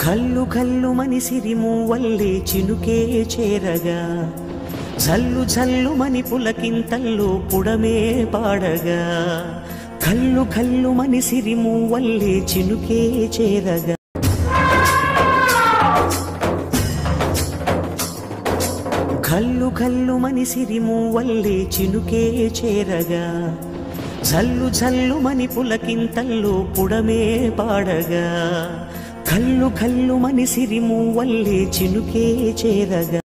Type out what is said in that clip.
కల్లు కల్లు మని సిరిమూవల్లే చినుకే చేరగా జల్లు జల్లు మని పులకింతల్లో పుడమే పాడగా కల్లు కల్లు మని సిరిమూవల్లే చినుకే చేరగా కల్లు కల్లు మని సిరిమూవల్లే చినుకే చేరగా జల్లు జల్లు మని పులకింతల్లో పుడమే పాడగా కల్లు కల్లు మని సిరిమూవల్లే చినుకే చేరగా